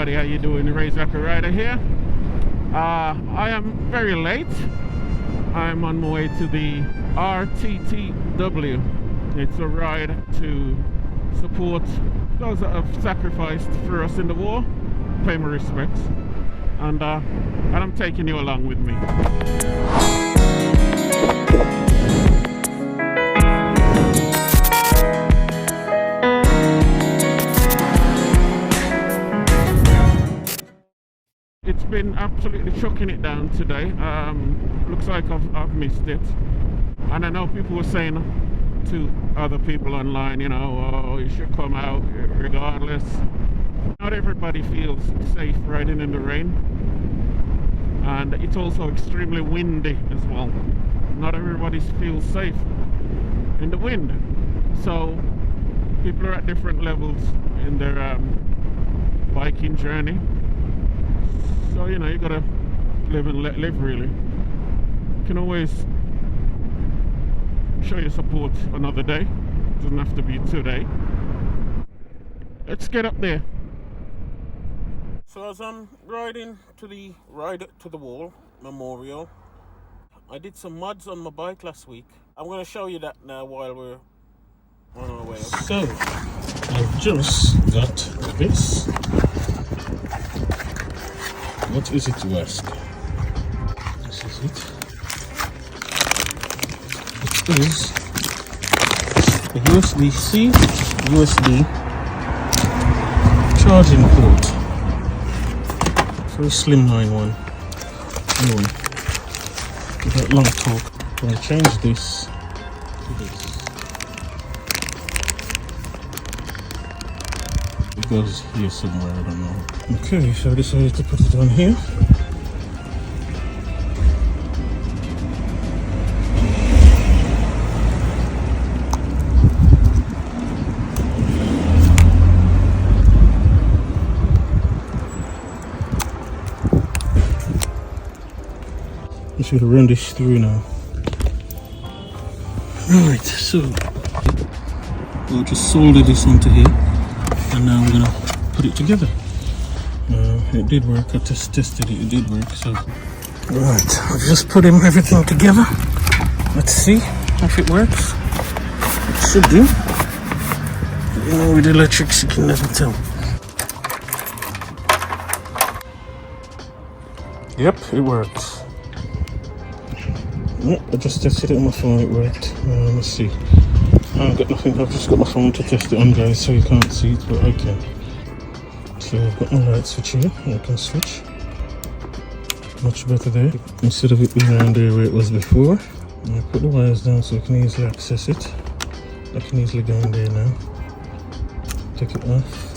everybody, how you doing? Razorbacker Rider here. I am very late. I'm on my way to the RTTW. It's a ride to support those that have sacrificed for us in the war, pay my respects, and I'm taking you along with me. It's been absolutely chucking it down today. Looks like I've missed it, and I know people were saying to other people online, you know, oh, you should come out regardless. Not everybody feels safe riding in the rain, and it's also extremely windy as well. Not everybody feels safe in the wind, so people are at different levels in their biking journey. So, you know, you gotta live and let live, really. You can always show your support another day. It doesn't have to be today. Let's get up there. So as I'm riding to the Ride to the Wall memorial, I did some mods on my bike last week. I'm going to show you that now while we're on our way up. So, I've just got this. What is it, you ask? This is it. It is a USB-C, USB charging port. Very slimline one. Anyway, without long talk, I'm going to change this to this. It goes here somewhere, I don't know. Okay, so I decided to put it on here. I'm just going to run this through now. Right, so I'll just solder this onto here, and now I'm going to put it together. It did work. I tested it. It did work. So right, I've just put everything together. Let's see if it works. It should do. You know, with electrics, you can never tell. Yep, it works. Yep, I just tested it on my phone. It worked. Let's see. I haven't got nothing. I've just got my phone to test it on, guys, so you can't see it, but I can. So I've got my light switch here. I can switch. Much better there. Instead of it being around there where it was before. I put the wires down so I can easily access it. I can easily go in there now. Take it off.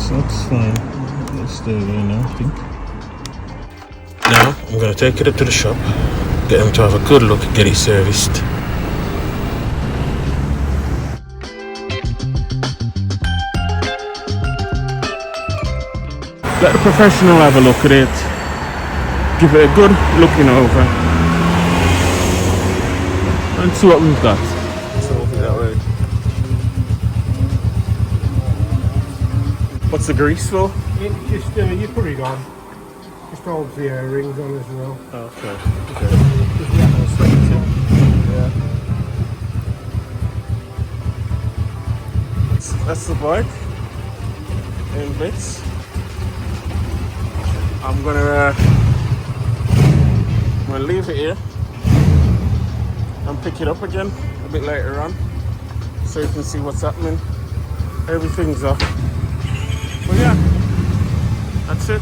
That's fine. Let's stay there now, I think. Now I'm going to take it up to the shop. Get them to have a good look and get it serviced. Let the professional have a look at it. Give it a good looking over. And see what we've got. So that way. What's the grease for? Just you put it on. Just holds the rings on as well. Oh, okay. Yeah. That's the bike in bits. I'm gonna leave it here and pick it up again a bit later on so you can see what's happening. Everything's off. But yeah, that's it.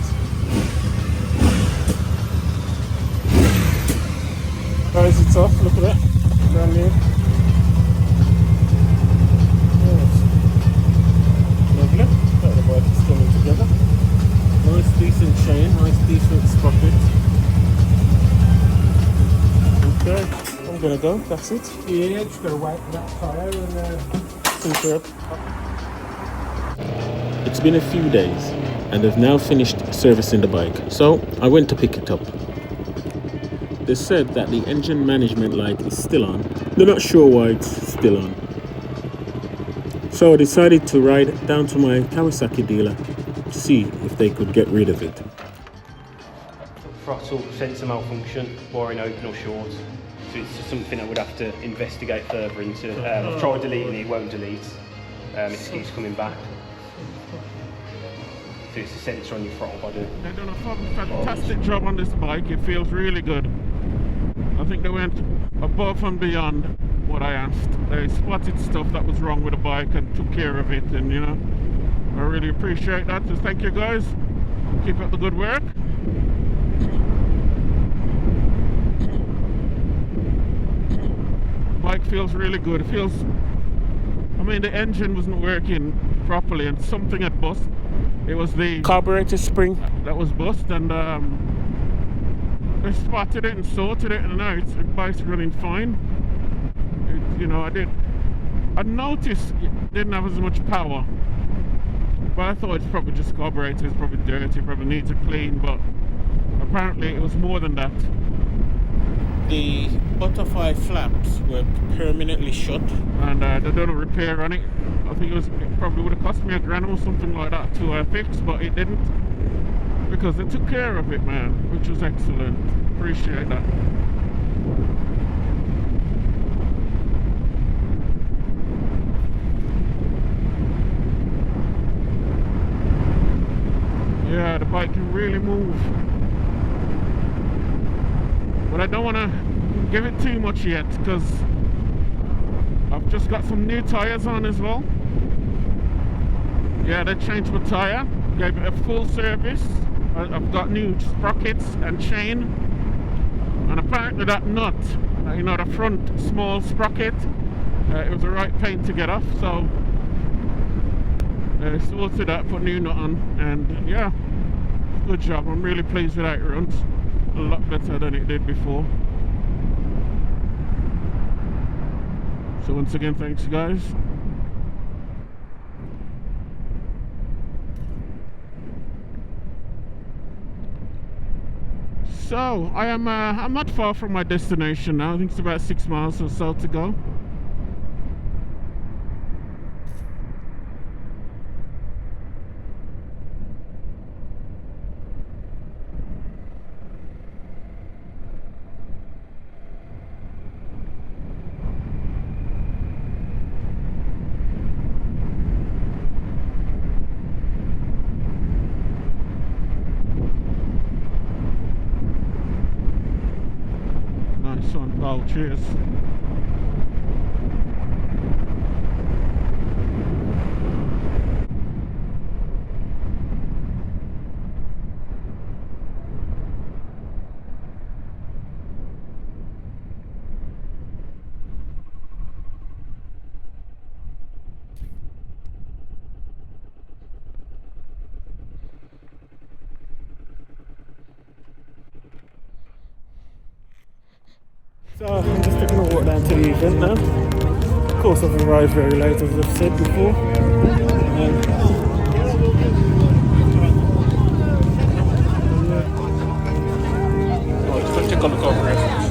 Guys, it's off. Look at that. Brand new. Yes. Lovely. The bike is coming together. Nice decent chain, nice decent sprocket. Okay, I'm gonna go, that's it. Yeah, just gotta wipe that tyre and Superb. It's been a few days and they've now finished servicing the bike, so I went to pick it up. They said that the engine management light is still on. They're not sure why it's still on. So I decided to ride down to my Kawasaki dealer to see if they could get rid of it. Throttle sensor malfunction, wiring open or short. So it's just something I would have to investigate further into. I've tried deleting it, it won't delete. It keeps coming back. So it's a sensor on your throttle body. They've done a fantastic job on this bike. It feels really good. I think they went above and beyond what I asked. They spotted stuff that was wrong with the bike and took care of it, and you know, I really appreciate that. So thank you guys. Keep up the good work. The bike feels really good. It feels, I mean, the engine wasn't working properly and something had bust. It was the carburetor spring that was bust, and they spotted it and sorted it, and now the bike's running fine. You know, I noticed it didn't have as much power, but I thought it's probably just carburetor, it's probably dirty, probably needs a clean, but apparently it was more than that. The butterfly flaps were permanently shut, and they done a repair on it. I think it probably would have cost me $1,000 or something like that to fix, but it didn't, because they took care of it, man, which was excellent. Appreciate that. Yeah, the bike can really move, but I don't want to give it too much yet, because I've just got some new tyres on as well. Yeah, they changed my tyre, gave it a full service. I've got new sprockets and chain, and apparently that nut, you know, the front small sprocket, it was the right pain to get off, so sorted that, put new nut on, and yeah, good job. I'm really pleased with how it runs. A lot better than it did before. So once again, thanks guys. So I'm not far from my destination now. I think it's about 6 miles or so to go. Nice one, pal. Cheers. So I'm just taking a walk down to the event now. Of course I've arrived very late, as I've said before. Just take a look over it.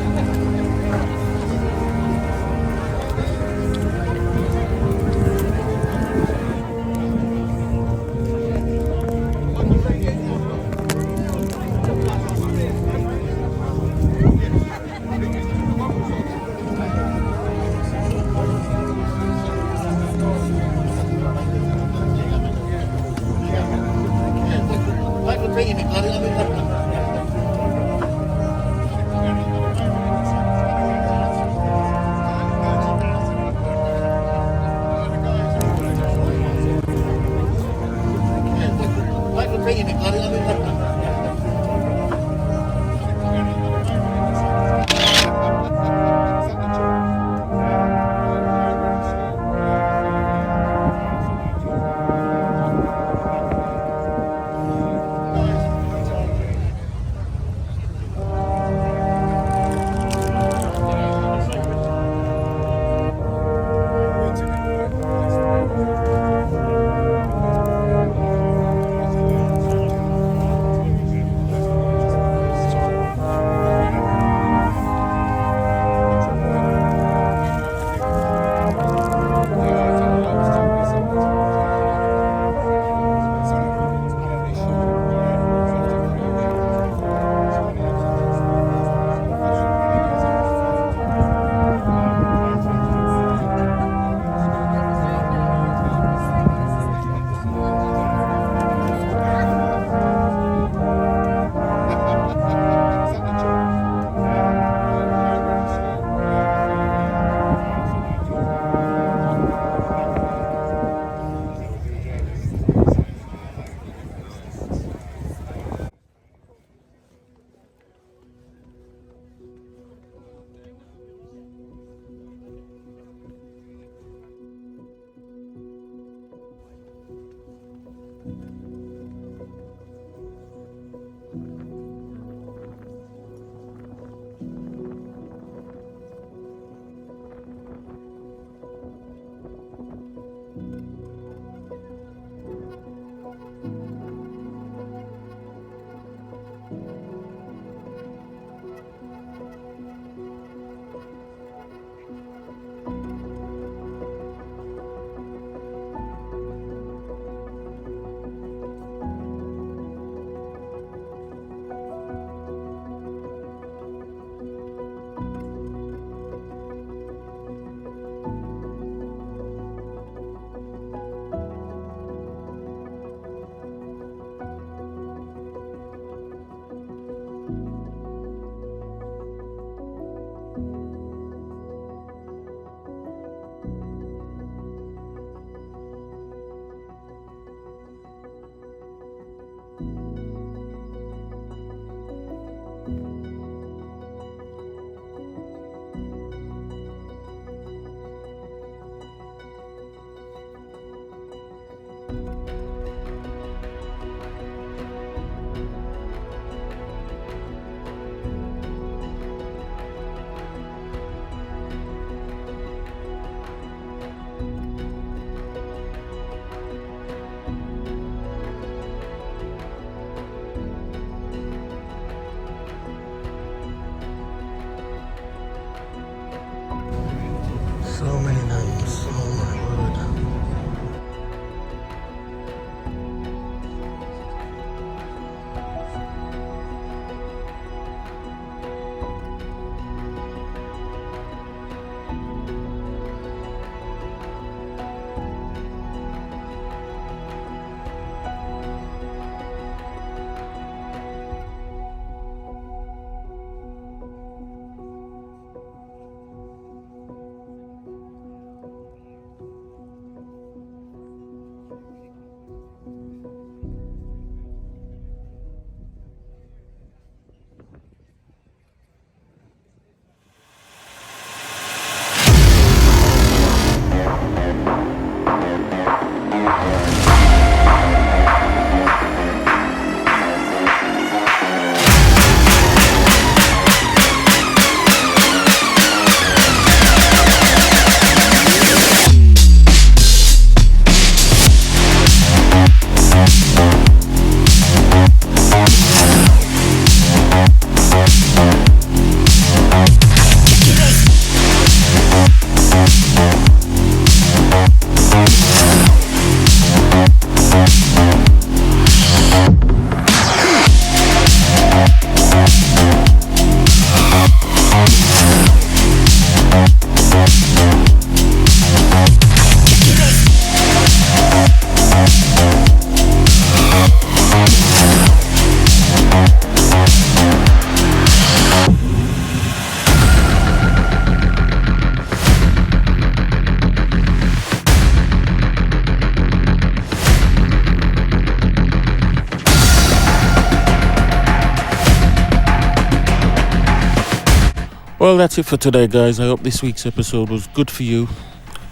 Well, that's it for today, guys. I hope this week's episode was good for you.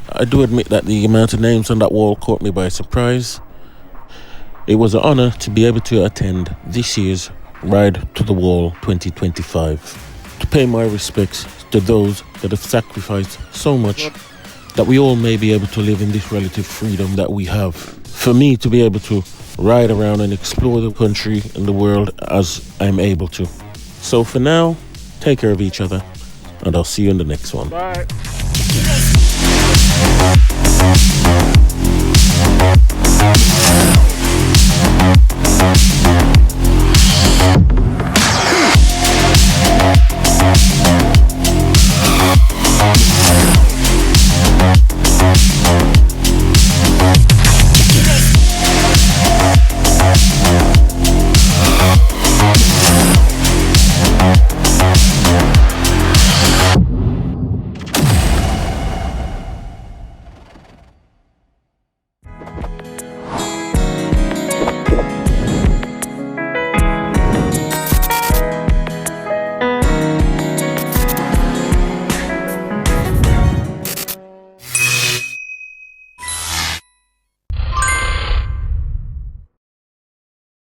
I do admit that the amount of names on that wall caught me by surprise. It was an honour to be able to attend this year's Ride to the Wall 2025. To pay my respects to those that have sacrificed so much that we all may be able to live in this relative freedom that we have. For me to be able to ride around and explore the country and the world as I'm able to. So for now, take care of each other, and I'll see you in the next one. Bye.